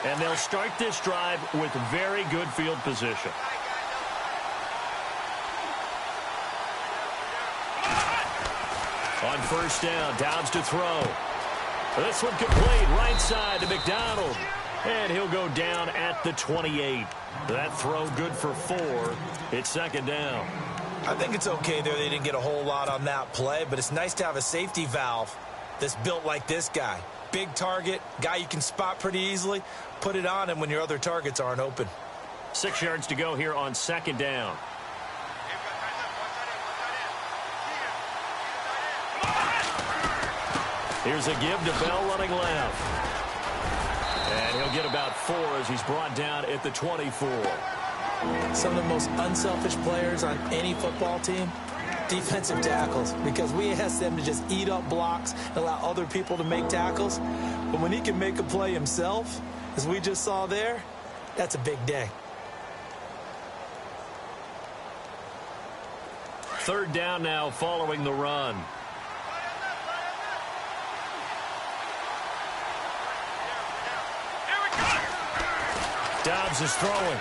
And they'll start this drive with very good field position. On first down, Dobbs to throw. This one complete right side to McDonald. And he'll go down at the 28. That throw good for 4. It's second down. I think it's okay there. They didn't get a whole lot on that play, but it's nice to have a safety valve that's built like this guy. Big target, guy you can spot pretty easily. Put it on him when your other targets aren't open. 6 yards to go here on second down. Here's a give to Bell running left. And he'll get about 4 as he's brought down at the 24. Some of the most unselfish players on any football team, defensive tackles, because we ask them to just eat up blocks and allow other people to make tackles. But when he can make a play himself, as we just saw there, that's a big day. Third down now following the run. Dobbs is throwing.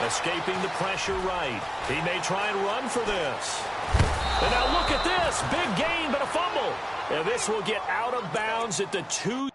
Escaping the pressure right. He may try and run for this. And now look at this. Big gain, but a fumble. And this will get out of bounds at the 2.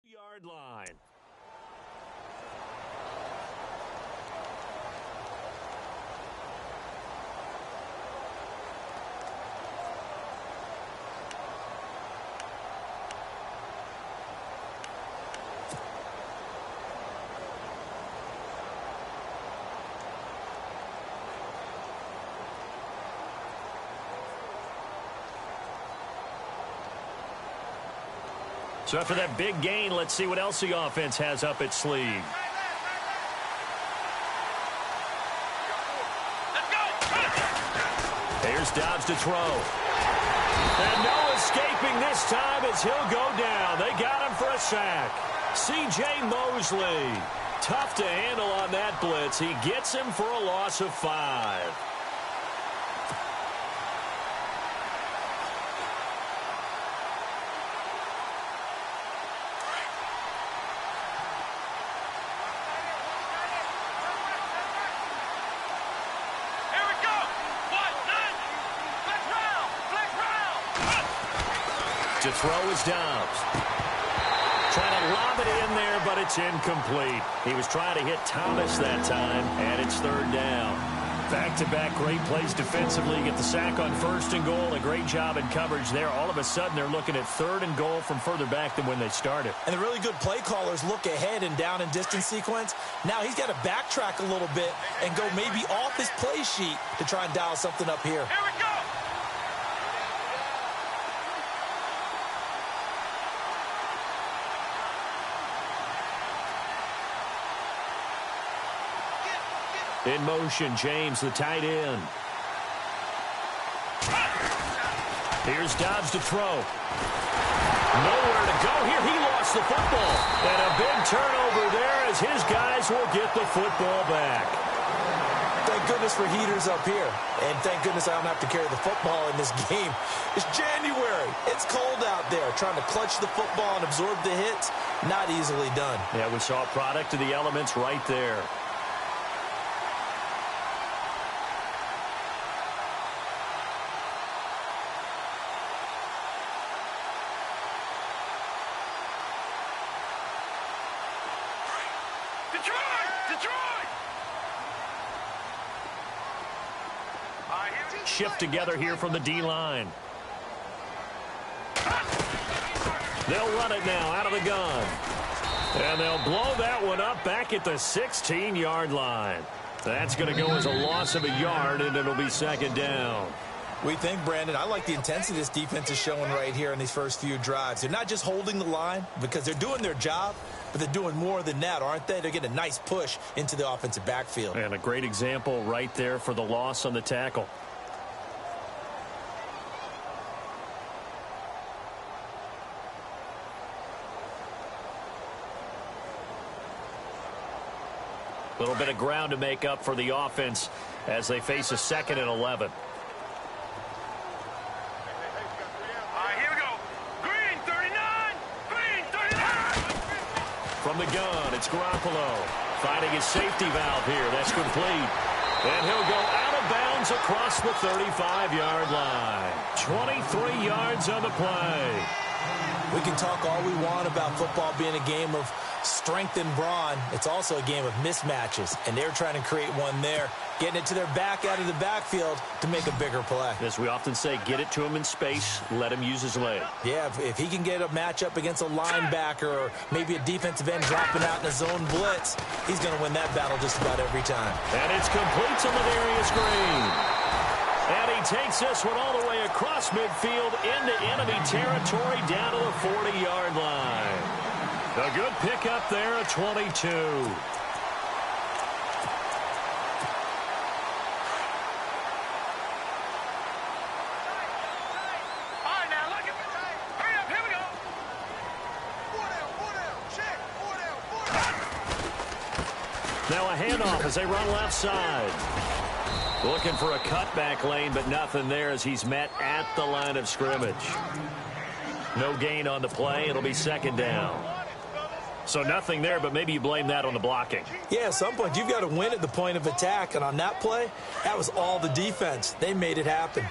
Yard line. So after that big gain, let's see what else the offense has up its sleeve. Here's Dobbs to throw. And no escaping this time as he'll go down. They got him for a sack. C.J. Mosley. Tough to handle on that blitz. He gets him for a loss of 5. To throw is Dobbs. Trying to lob it in there, but it's incomplete. He was trying to hit Thomas that time, and it's third down. Back-to-back great plays defensively. Get the sack on first and goal. A great job in coverage there. All of a sudden, they're looking at third and goal from further back than when they started. And the really good play callers look ahead and down and distance sequence. Now he's got to backtrack a little bit and go maybe off his play sheet to try and dial something up here. Here we go! In motion, James, the tight end. Here's Dobbs to throw. Nowhere to go here. He lost the football. And a big turnover there as his guys will get the football back. Thank goodness for heaters up here. And thank goodness I don't have to carry the football in this game. It's January. It's cold out there. Trying to clutch the football and absorb the hits, not easily done. Yeah, we saw a product of the elements right there. Shift together here from the D-line. They'll run it now out of the gun. And they'll blow that one up back at the 16-yard line. That's going to go as a loss of a yard, and it'll be second down. We think, Brandon, I like the intensity this defense is showing right here in these first few drives. They're not just holding the line because they're doing their job, but they're doing more than that, aren't they? They're getting a nice push into the offensive backfield. And a great example right there for the loss on the tackle. A little bit of ground to make up for the offense as they face a 2nd and 11. From the gun, it's Garoppolo finding his safety valve here. That's complete. And he'll go out of bounds across the 35-yard line. 23 yards on the play. We can talk all we want about football being a game of strength and brawn. It's also a game of mismatches, and they're trying to create one there, getting it to their back out of the backfield to make a bigger play. As we often say, get it to him in space, let him use his leg. Yeah, if he can get a matchup against a linebacker or maybe a defensive end dropping out in a zone blitz, he's going to win that battle just about every time. And it's complete to Ladarius Green. And he takes this one all the way across midfield into enemy territory down to the 40-yard line. A good pickup there at 22. Now a handoff as they run left side. Looking for a cutback lane, but nothing there as he's met at the line of scrimmage. No gain on the play. It'll be second down. So nothing there, but maybe you blame that on the blocking. Yeah, at some point you've got to win at the point of attack, and on that play, that was all the defense. They made it happen.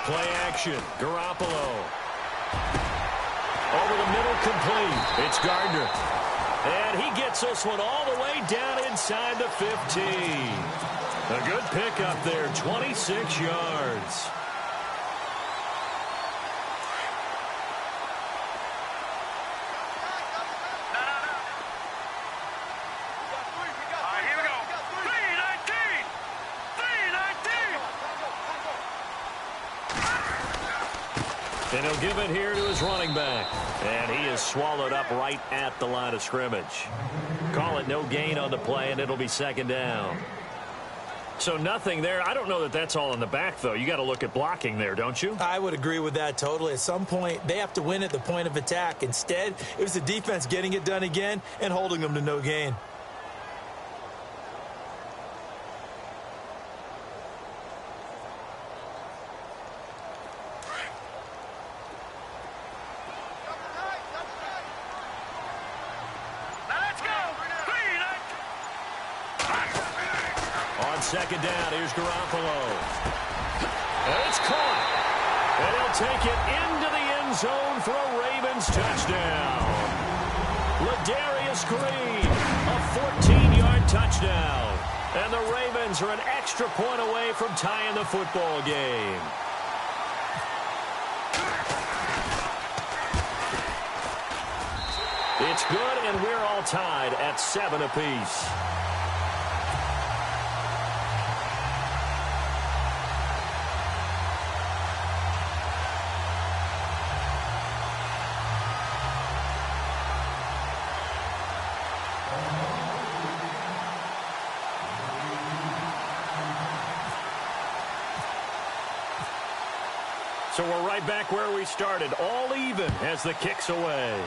Play action. Garoppolo. Over the middle, complete. It's Gardner. And he gets this one all the way down inside the 15. A good pickup there, 26 yards. And he'll give it here to his running back. And he is swallowed up right at the line of scrimmage. Call it no gain on the play, and it'll be second down. So nothing there. I don't know that that's all in the back, though. You got to look at blocking there, don't you? I would agree with that totally. At some point, they have to win at the point of attack. Instead, it was the defense getting it done again and holding them to no gain. Second down, here's Garoppolo. And it's caught. And he'll take it into the end zone for a Ravens touchdown. Ladarius Green, a 14-yard touchdown. And the Ravens are an extra point away from tying the football game. It's good, and we're all tied at 7 apiece. So we're right back where we started, all even as the kick's away.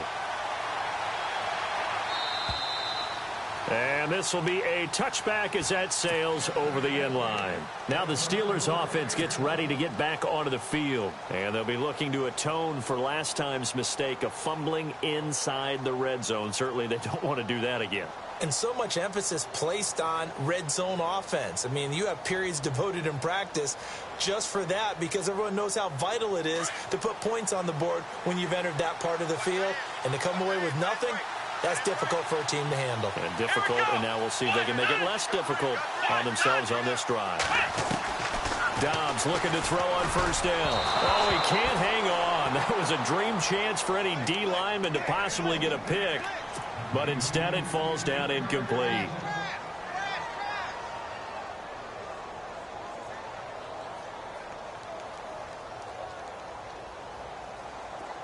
And this will be a touchback as that sails over the end line. Now the Steelers offense gets ready to get back onto the field. And they'll be looking to atone for last time's mistake of fumbling inside the red zone. Certainly they don't want to do that again. And so much emphasis placed on red zone offense. I mean, you have periods devoted in practice just for that because everyone knows how vital it is to put points on the board when you've entered that part of the field. And to come away with nothing, that's difficult for a team to handle. And difficult, and now we'll see if they can make it less difficult on themselves on this drive. Dobbs looking to throw on first down. Oh, he can't hang on. That was a dream chance for any D lineman to possibly get a pick. But instead it falls down incomplete.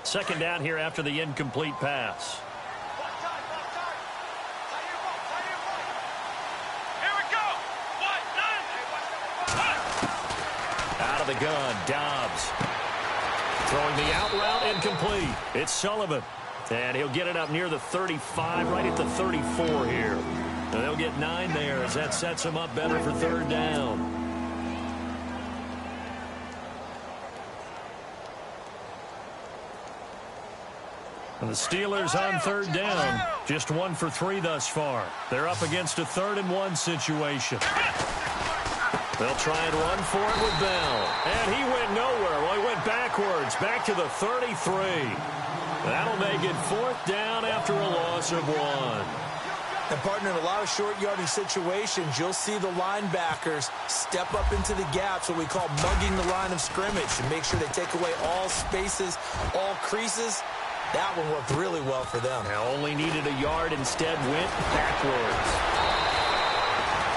Second down here after the incomplete pass. Out of the gun, Dobbs. Throwing the out route, incomplete. It's Sullivan. And he'll get it up near the 35, right at the 34 here. And they'll get 9 there as that sets him up better for third down. And the Steelers on third down. Just 1 for 3 thus far. They're up against a 3rd and 1 situation. They'll try and run for it with Bell. And he went nowhere. Well, he went backwards, back to the 33. That'll make it 4th down after a loss of 1. And, partner, in a lot of short yardage situations, you'll see the linebackers step up into the gaps, what we call mugging the line of scrimmage, and make sure they take away all spaces, all creases. That one worked really well for them. Now only needed a yard, instead went backwards.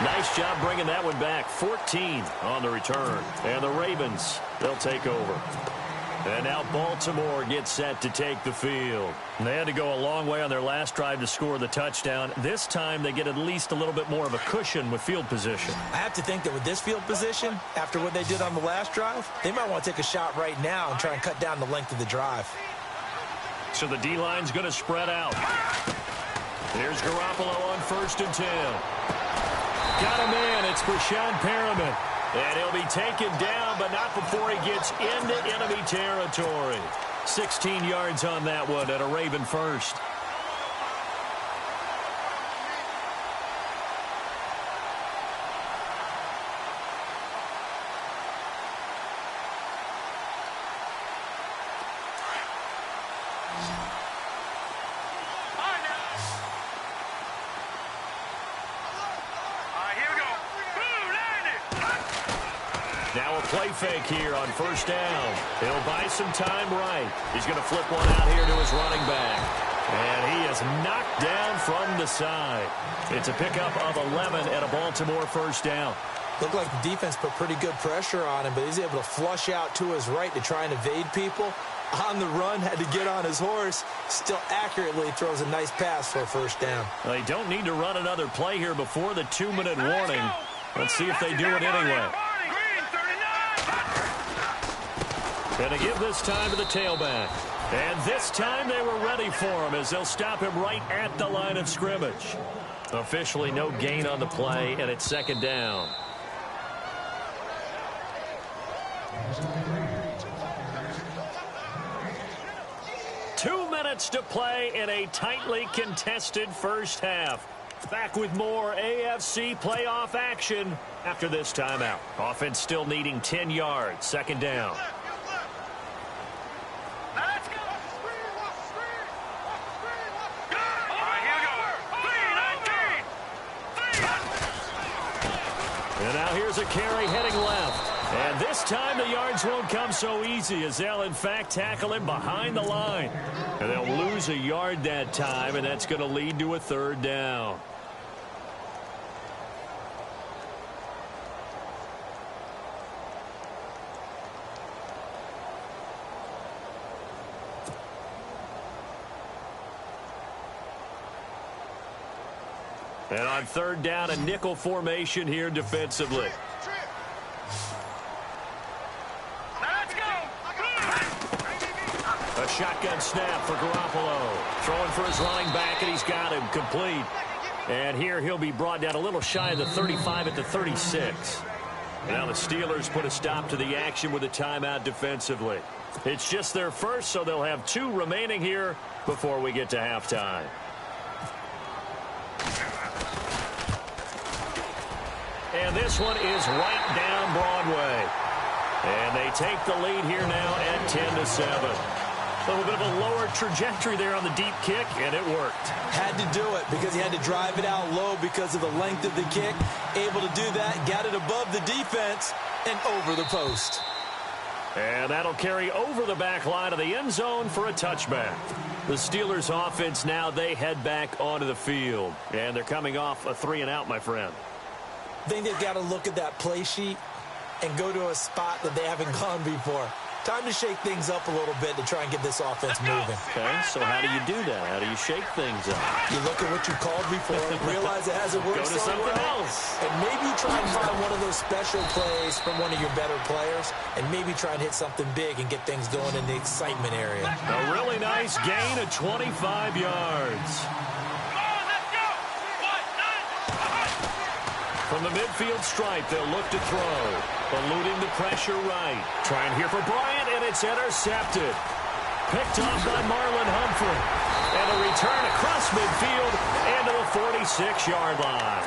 Nice job bringing that one back. 14 on the return. And the Ravens, they'll take over. And now Baltimore gets set to take the field. And they had to go a long way on their last drive to score the touchdown. This time they get at least a little bit more of a cushion with field position. I have to think that with this field position, after what they did on the last drive, they might want to take a shot right now and try and cut down the length of the drive. So the D-line's going to spread out. Here's Garoppolo on 1st and 10. Got a man. It's Brashad Perriman. And he'll be taken down, but not before he gets into enemy territory. 16 yards on that one at a Raven first. Now a play fake here on 1st down. He'll buy some time right. He's going to flip one out here to his running back. And he is knocked down from the side. It's a pickup of 11 at a Baltimore 1st down. Looked like the defense put pretty good pressure on him, but he's able to flush out to his right to try and evade people. On the run, had to get on his horse. Still accurately throws a nice pass for a 1st down. Well, they don't need to run another play here before the 2-minute warning. Let's see if they do it anyway. And to give this time to the tailback. And this time they were ready for him as they'll stop him right at the line of scrimmage. Officially no gain on the play, and it's 2nd down. Two minutes to play in a tightly contested first half. Back with more AFC playoff action after this timeout. Offense still needing 10 yards. 2nd down. And now here's a carry heading left. And this time the yards won't come so easy as they'll, in fact, tackle him behind the line. And they'll lose a yard that time, and that's going to lead to a 3rd down. And on 3rd down, a nickel formation here defensively. A shotgun snap for Garoppolo. Throwing for his running back, and he's got him complete. And here he'll be brought down a little shy of the 35 at the 36. Now the Steelers put a stop to the action with a timeout defensively. It's just their first, so they'll have 2 remaining here before we get to halftime. And this one is right down Broadway. And they take the lead here now at 10-7. A little bit of a lower trajectory there on the deep kick, and it worked. Had to do it because he had to drive it out low because of the length of the kick. Able to do that, got it above the defense and over the post. And that'll carry over the back line of the end zone for a touchback. The Steelers offense now, they head back onto the field. And they're coming off a 3-and-out, my friend. I think they've got to look at that play sheet and go to a spot that they haven't gone before. Time to shake things up a little bit to try and get this offense moving. Okay, so how do you do that? How do you shake things up? You look at what you called before, realize it hasn't worked Go to something well, else. and maybe try and find one of those special plays from one of your better players, and maybe try and hit something big and get things going in the excitement area. A really nice gain of 25 yards. From the midfield stripe, they'll look to throw. Eluding the pressure right. Trying here for Bryant, and it's intercepted. Picked off by Marlon Humphrey. And a return across midfield and to the 46-yard line.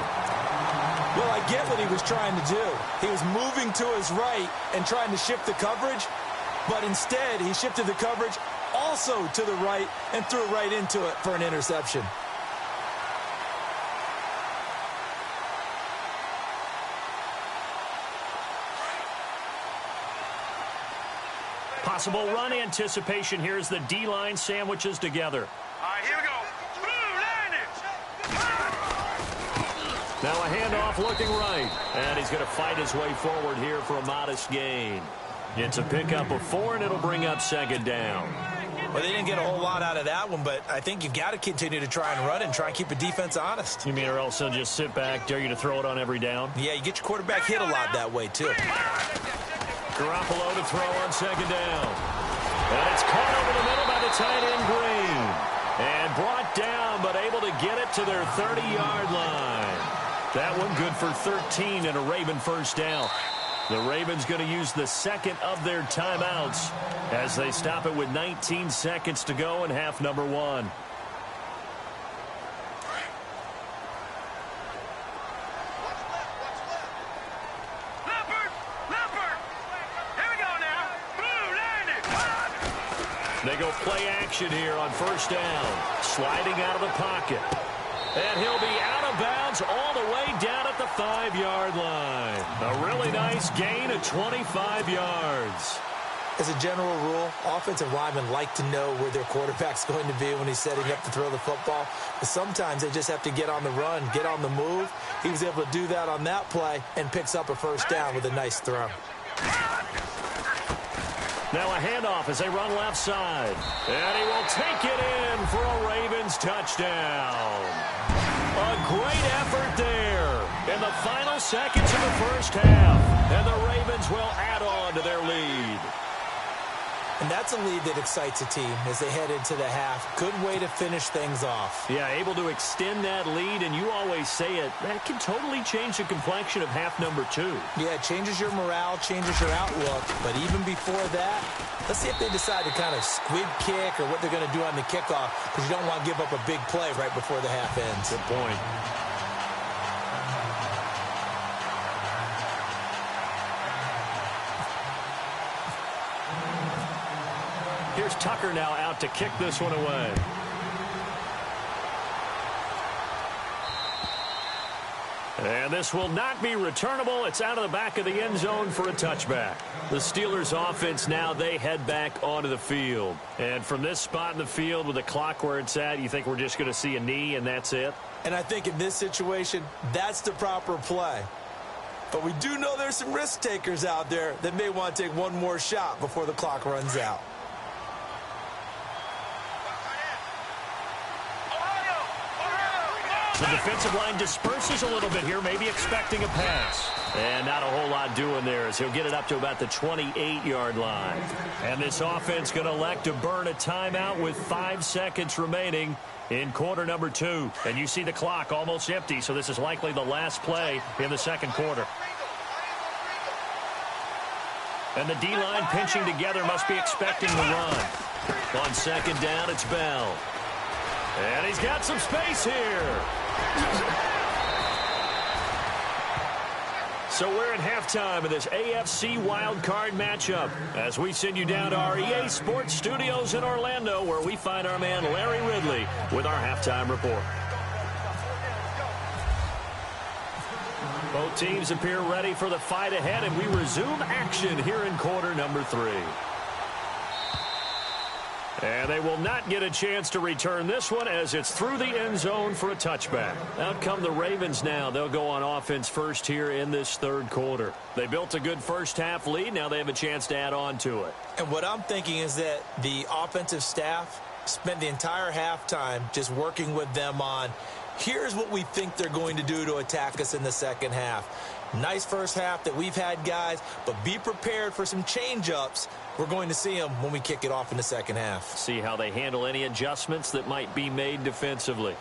Well, I get what he was trying to do. He was moving to his right and trying to shift the coverage, but instead he shifted the coverage also to the right and threw right into it for an interception. Possible run anticipation here as the D-line sandwiches together. All right, here we go. Now a handoff looking right. And he's going to fight his way forward here for a modest gain. It's a pickup of 4, and it'll bring up second down. Well, they didn't get a whole lot out of that one, but I think you've got to continue to try and run and try and keep the defense honest. You mean or else they'll just sit back, dare you to throw it on every down? Yeah, you get your quarterback hit a lot that way, too. Garoppolo to throw on second down. And it's caught over the middle by the tight end Green. And brought down, but able to get it to their 30-yard line. That one good for 13 and a Raven first down. The Ravens going to use the second of their timeouts as they stop it with 19 seconds to go in half number 1. They go play action here on first down. Sliding out of the pocket. And he'll be out of bounds all the way down at the 5-yard line. A really nice gain of 25 yards. As a general rule, offensive linemen like to know where their quarterback's going to be when he's setting up to throw the football. But sometimes they just have to get on the run, get on the move. He was able to do that on that play and picks up a first down with a nice throw. Now a handoff as they run left side. And he will take it in for a Ravens touchdown. A great effort there in the final seconds of the first half. And the Ravens will add on to their lead. And that's a lead that excites a team as they head into the half. Good way to finish things off. Yeah, able to extend that lead, and you always say it, that can totally change the complexion of half number 2. Yeah, it changes your morale, changes your outlook. But even before that, let's see if they decide to kind of squib kick or what they're going to do on the kickoff, because you don't want to give up a big play right before the half ends. Good point. Here's Tucker now out to kick this one away. And this will not be returnable. It's out of the back of the end zone for a touchback. The Steelers offense now, they head back onto the field. And from this spot in the field with the clock where it's at, you think we're just going to see a knee and that's it? And I think in this situation, that's the proper play. But we do know there's some risk takers out there that may want to take one more shot before the clock runs out. The defensive line disperses a little bit here, maybe expecting a pass. And not a whole lot doing there as he'll get it up to about the 28-yard line. And this offense going to elect to burn a timeout with 5 seconds remaining in quarter number 2. And you see the clock almost empty, so this is likely the last play in the second quarter. And the D-line pinching together must be expecting the run. On second down, it's Bell. And he's got some space here. So we're at halftime of this AFC wildcard matchup as we send you down to our EA Sports Studios in Orlando, where we find our man Larry Ridley with our halftime report. Both teams appear ready for the fight ahead, and we resume action here in quarter number 3. And they will not get a chance to return this one as it's through the end zone for a touchback. Out come the Ravens now. They'll go on offense first here in this third quarter. They built a good first half lead. Now they have a chance to add on to it. And what I'm thinking is that the offensive staff spent the entire halftime just working with them on, here's what we think they're going to do to attack us in the second half. Nice first half that we've had, guys, but be prepared for some change-ups. We're going to see them when we kick it off in the second half. See how they handle any adjustments that might be made defensively.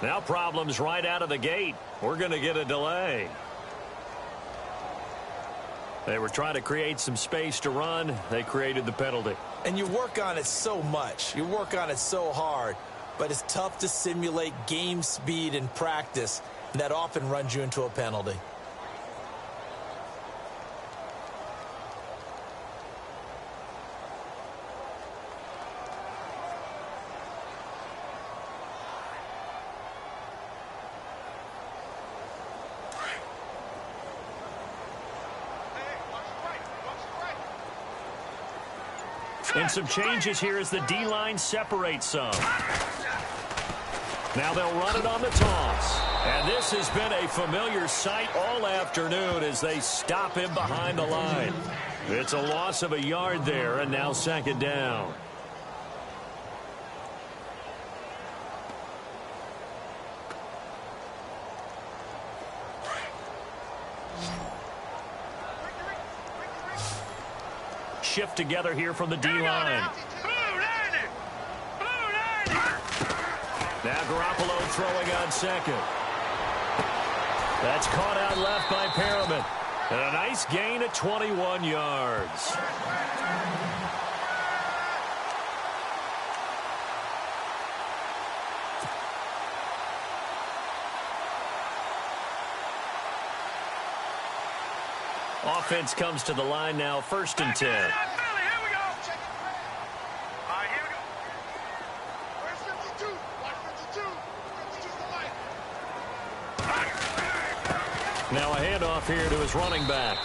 Now problems right out of the gate. We're going to get a delay. They were trying to create some space to run. They created the penalty. And you work on it so much. You work on it so hard. But it's tough to simulate game speed in practice. And that often runs you into a penalty. And some changes here as the D-line separates some. Now they'll run it on the toss. And this has been a familiar sight all afternoon as they stop him behind the line. It's a loss of a yard there, and now second down. Shift together here from the D-line. Now Garoppolo throwing on second. That's caught out left by Perriman. And a nice gain at 21 yards. Offense comes to the line now, 1st and 10. Now a handoff here to his running back.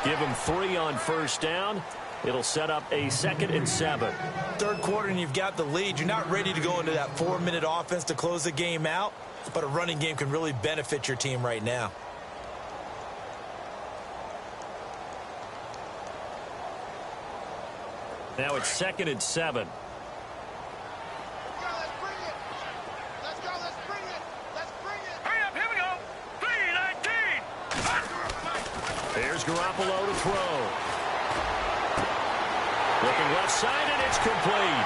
Give him 3 on first down. It'll set up a 2nd and 7. Third quarter and you've got the lead. You're not ready to go into that 4-minute offense to close the game out, but a running game can really benefit your team right now. Now it's 2nd and 7. Here's Garoppolo to throw. Looking left side, and it's complete.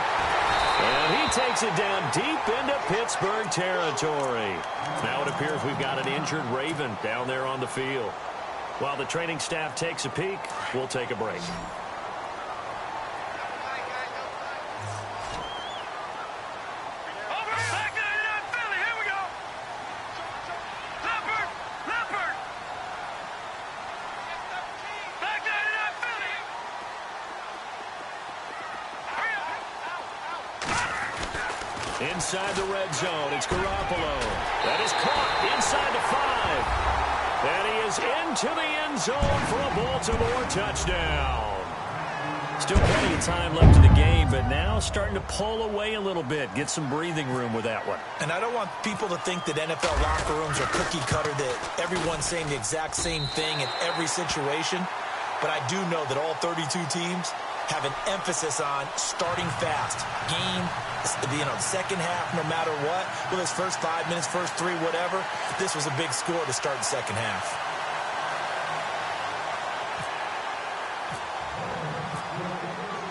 And he takes it down deep into Pittsburgh territory. Now it appears we've got an injured Raven down there on the field. While the training staff takes a peek, we'll take a break. Inside the red zone, it's Garoppolo. That is caught inside the 5. And he is into the end zone for a Baltimore touchdown. Still plenty of time left in the game, but now starting to pull away a little bit. Get some breathing room with that one. And I don't want people to think that NFL locker rooms are cookie cutter, that everyone's saying the exact same thing in every situation. But I do know that all 32 teams have an emphasis on starting fast. Second half, no matter what. Well, it's first 5 minutes, first 3, whatever. This was a big score to start the second half.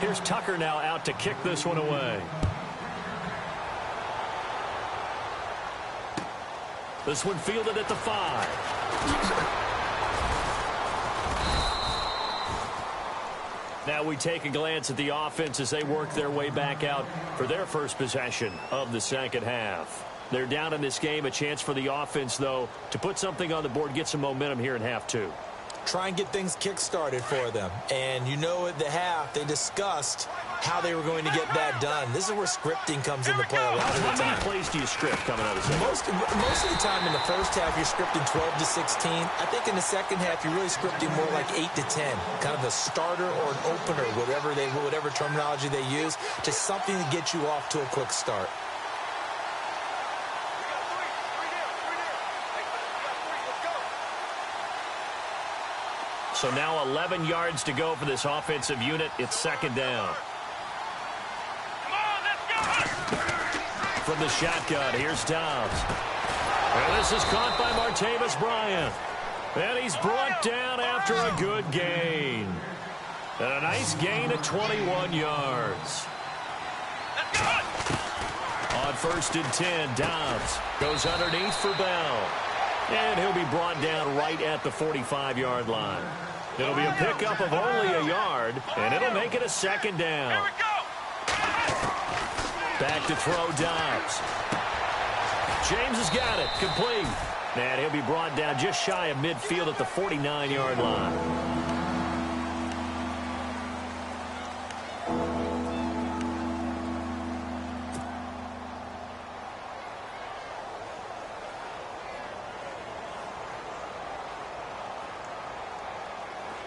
Here's Tucker now out to kick this one away. This one fielded at the 5. Now we take a glance at the offense as they work their way back out for their first possession of the second half. They're down in this game. A chance for the offense, though, to put something on the board, get some momentum here in half 2. Try and get things kick-started for them. And at the half, they discussed how they were going to get that done. This is where scripting comes into play a lot of the time. How many plays do you script coming out of the most of the time in the first half, you're scripting 12 to 16. I think in the second half, you're really scripting more like 8 to 10. Kind of a starter or an opener, whatever terminology they use, just something to get you off to a quick start. So now 11 yards to go for this offensive unit. It's second down. From the shotgun, here's Dobbs. And this is caught by Martavis Bryant. And he's brought down after a good gain. And a nice gain of 21 yards. On 1st and 10, Dobbs goes underneath for Bell. And he'll be brought down right at the 45-yard line. It'll be a pickup of only a yard, and it'll make it a second down. Back to throw Dobbs. James has got it. Complete. And he'll be brought down just shy of midfield at the 49-yard line.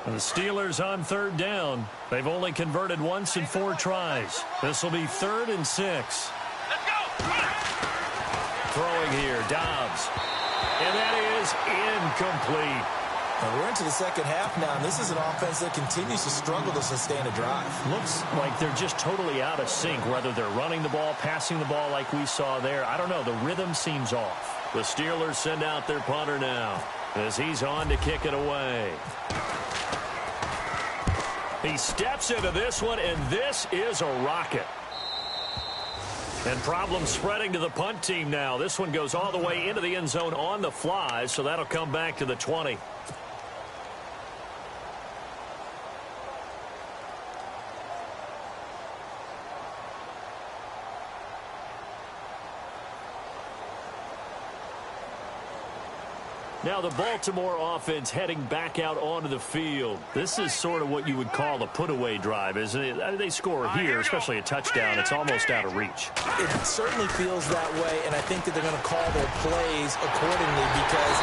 The Steelers on 3rd down. They've only converted once in 4 tries. This will be 3rd and 6. Let's go. Throwing here, Dobbs. And that is incomplete. Now we're into the second half now, and this is an offense that continues to struggle to sustain a drive. Looks like they're just totally out of sync, whether they're running the ball, passing the ball like we saw there. I don't know. The rhythm seems off. The Steelers send out their punter now as he's on to kick it away. He steps into this one, and this is a rocket. And problems spreading to the punt team now. This one goes all the way into the end zone on the fly, so that'll come back to the 20. Now the Baltimore offense heading back out onto the field. This is sort of what you would call a put-away drive, isn't it? They score here, especially a touchdown. It's almost out of reach. It certainly feels that way, and I think that they're going to call their plays accordingly because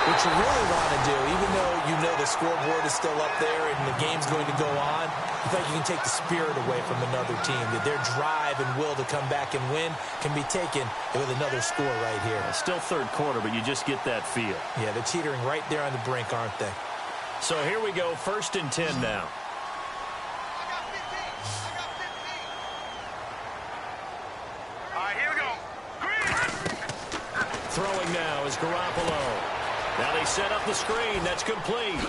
what you really want to do, even though you know the scoreboard is still up there and the game's going to go on, I think you can take the spirit away from another team, that their drive and will to come back and win can be taken with another score right here. Still 3rd quarter, but you just get that feel. Yeah, they're teetering right there on the brink, aren't they? So here we go, 1st and 10 now. All right, here we go. Throwing now is Garoppolo. Now they set up the screen. That's complete.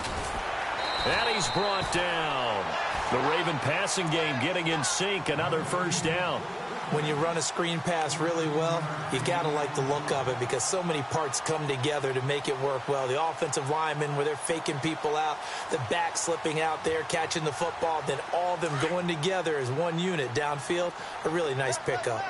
And he's brought down. The Raven passing game getting in sync. Another 1st down. When you run a screen pass really well, you got to like the look of it because so many parts come together to make it work well. The offensive linemen, where they're faking people out, the back slipping out there, catching the football, then all of them going together as one unit downfield. A really nice pickup.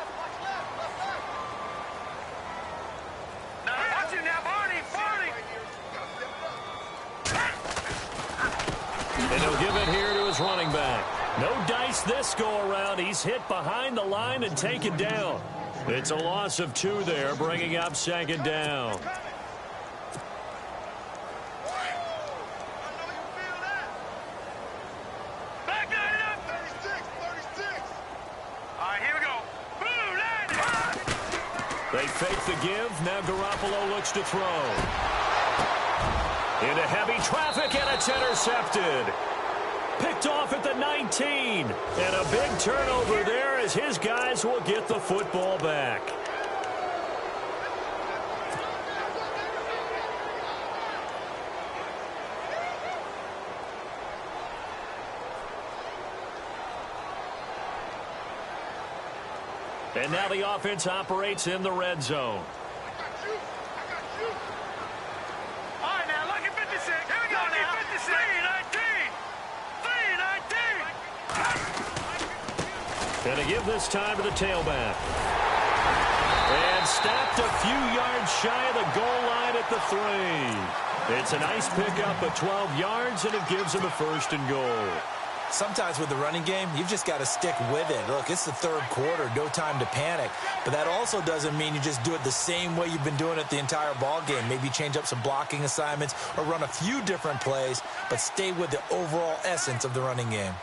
And he'll give it here to his running back. No dice this go-around. He's hit behind the line and taken down. It's a loss of 2 there, bringing up 2nd down. give. Now Garoppolo looks to throw. Into heavy traffic, and it's intercepted. Picked off at the 19. And a big turnover there as his guys will get the football back. And now the offense operates in the red zone. All right, now, look at 56. Here we go now. 56. 3-19. 3-19. Gonna give this time to the tailback. And stopped a few yards shy of the goal line at the 3. It's a nice pickup of 12 yards, and it gives him a 1st and goal. Sometimes with the running game, you've just got to stick with it. Look, it's the third quarter, no time to panic. But that also doesn't mean you just do it the same way you've been doing it the entire ball game. Maybe change up some blocking assignments or run a few different plays, but stay with the overall essence of the running game.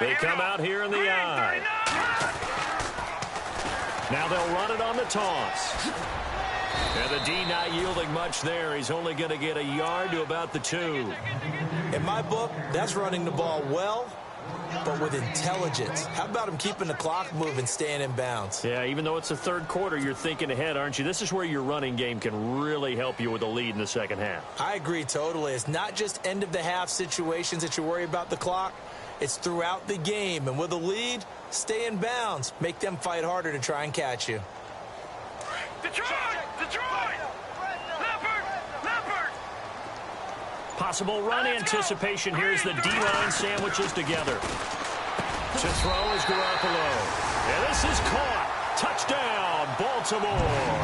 They come out here in the eye. Now they'll run it on the toss. And the D not yielding much there. He's only going to get a yard to about the 2. In my book, that's running the ball well, but with intelligence. How about him keeping the clock moving, staying in bounds? Yeah, even though it's the third quarter, you're thinking ahead, aren't you? This is where your running game can really help you with a lead in the second half. I agree totally. It's not just end-of-the-half situations that you worry about the clock. It's throughout the game. And with a lead, stay in bounds. Make them fight harder to try and catch you. Detroit! Detroit! Leopard! Possible run anticipation. Here's the D-line sandwiches together. To throw is Garoppolo. And this is caught. Touchdown, Baltimore.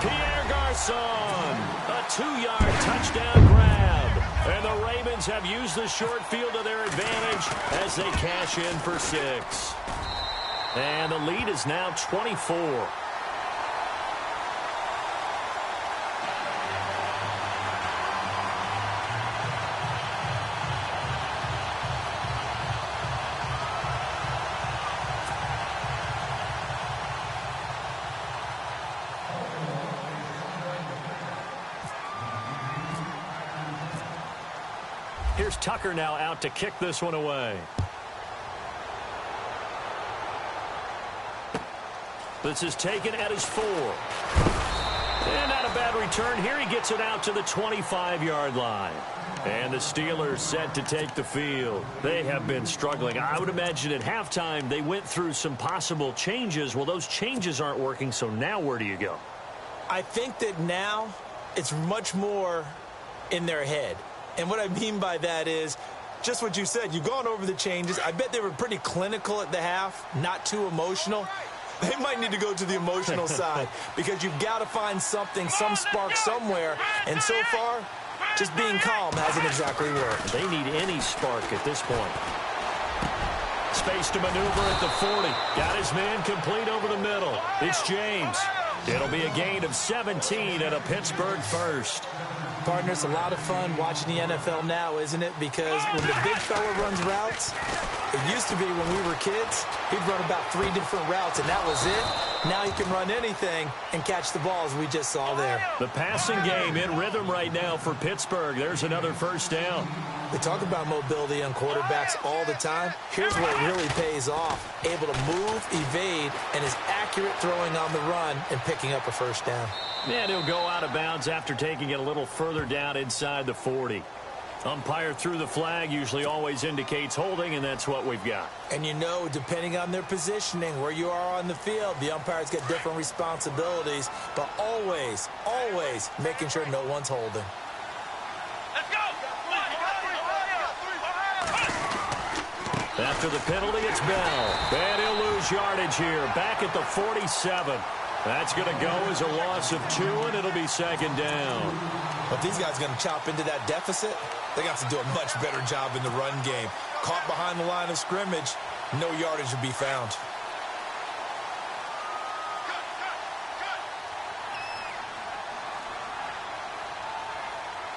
Pierre Garçon. A 2-yard touchdown grab. And the Ravens have used the short field to their advantage as they cash in for 6. And the lead is now 24. Here's Tucker now out to kick this one away. This is taken at his 4. And not a bad return here. He gets it out to the 25-yard line. And the Steelers set to take the field. They have been struggling. I would imagine at halftime they went through some possible changes. Well, those changes aren't working, so now where do you go? I think that now it's much more in their head. And what I mean by that is just what you said. You've gone over the changes. I bet they were pretty clinical at the half, not too emotional. They might need to go to the emotional side because you've got to find something, some spark somewhere. And so far, just being calm hasn't exactly worked. They need any spark at this point. Space to maneuver at the 40. Got his man complete over the middle. It's James. It'll be a gain of 17 and a Pittsburgh first. Partner, it's a lot of fun watching the NFL now, isn't it? Because when the big fella runs routes, it used to be when we were kids, he'd run about 3 different routes, and that was it. Now he can run anything and catch the balls we just saw there. The passing game in rhythm right now for Pittsburgh. There's another first down. We talk about mobility on quarterbacks all the time. Here's where it really pays off. Able to move, evade, and is accurate throwing on the run and picking up a first down. And he'll go out of bounds after taking it a little further down inside the 40. Umpire threw the flag, usually always indicates holding, and that's what we've got. And you know, depending on their positioning, where you are on the field, the umpires get different responsibilities, but always, always making sure no one's holding. Let's go! After the penalty, it's Bell. And he'll lose yardage here, back at the 47. That's going to go as a loss of 2, and it'll be second down. But these guys are going to chop into that deficit. They got to do a much better job in the run game. Caught behind the line of scrimmage, no yardage to be found.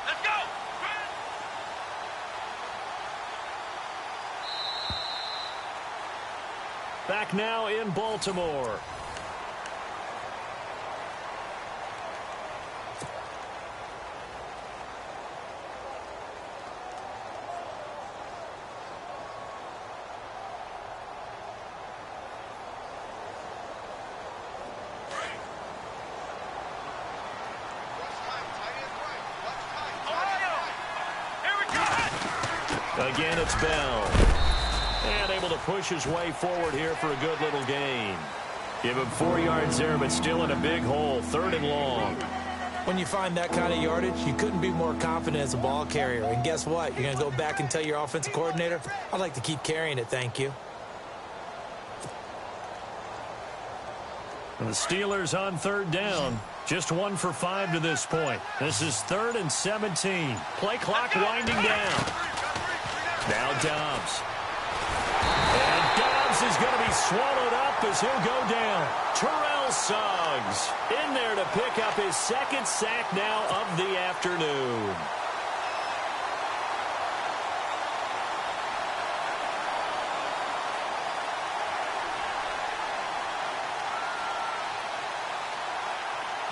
Let's go! Back now in Baltimore. Again, it's Bell. And able to push his way forward here for a good little gain. Give him 4 yards there, but still in a big hole. 3rd and long. When you find that kind of yardage, you couldn't be more confident as a ball carrier. And guess what? You're going to go back and tell your offensive coordinator, I'd like to keep carrying it, thank you. The Steelers on 3rd down. Just 1 for 5 to this point. This is 3rd and 17. Play clock winding down. Now Dobbs. And Dobbs is going to be swallowed up as he'll go down. Terrell Suggs in there to pick up his 2nd sack now of the afternoon.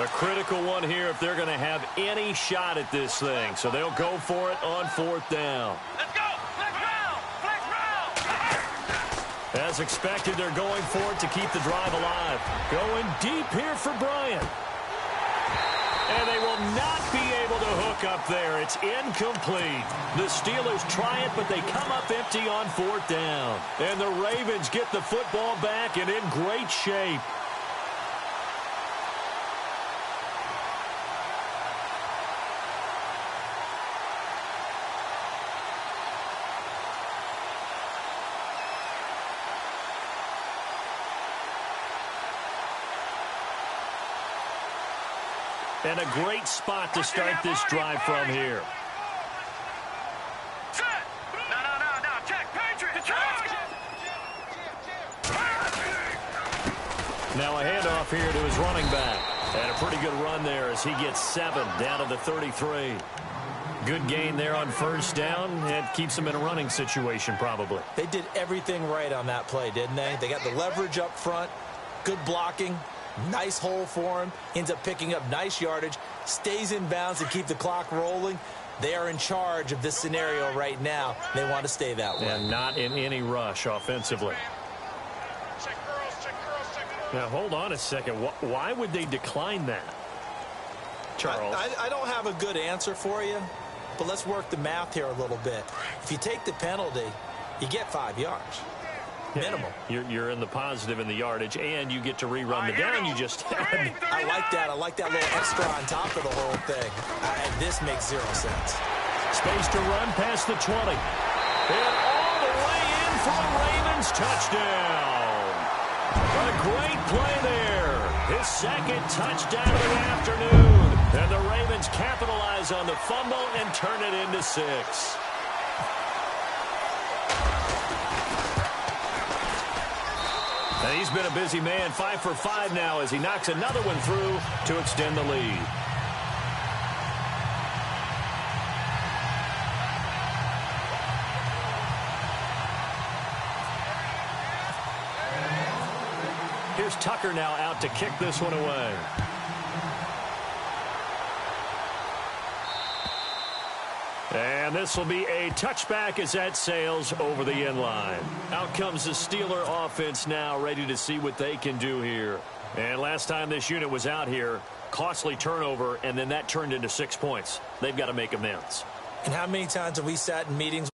A critical one here if they're going to have any shot at this thing. So they'll go for it on 4th down. Let's go! Flex round! Flex round! As expected, they're going for it to keep the drive alive. Going deep here for Bryant. And they will not be able to hook up there. It's incomplete. The Steelers try it, but they come up empty on 4th down. And the Ravens get the football back and in great shape. And a great spot to start this drive from here. Set! No. Check. Patriot! Charge! Now a handoff here to his running back. And a pretty good run there as he gets 7 down to the 33. Good gain there on 1st down. It keeps him in a running situation probably. They did everything right on that play, didn't they? They got the leverage up front, good blocking. Nice hole for him. Ends up picking up nice yardage. Stays in bounds to keep the clock rolling. They are in charge of this scenario right now. They want to stay that way. And not in any rush offensively. Now, hold on a second. Why would they decline that? Charles? I don't have a good answer for you, but let's work the math here a little bit. If you take the penalty, you get 5 yards. Minimum. You're in the positive in the yardage, and you get to rerun the down you just had. I like that. I like that little extra on top of the whole thing. And this makes 0 sense. Space to run past the 20. And all the way in for a Ravens touchdown. A great play there. His 2nd touchdown of the afternoon. And the Ravens capitalize on the fumble and turn it into 6. And he's been a busy man, 5 for 5 now as he knocks another one through to extend the lead. Here's Tucker now out to kick this one away. And this will be a touchback as that sails over the end line. Out comes the Steeler offense now, ready to see what they can do here. And last time this unit was out here, costly turnover, and then that turned into 6 points. They've got to make amends. And how many times have we sat in meetings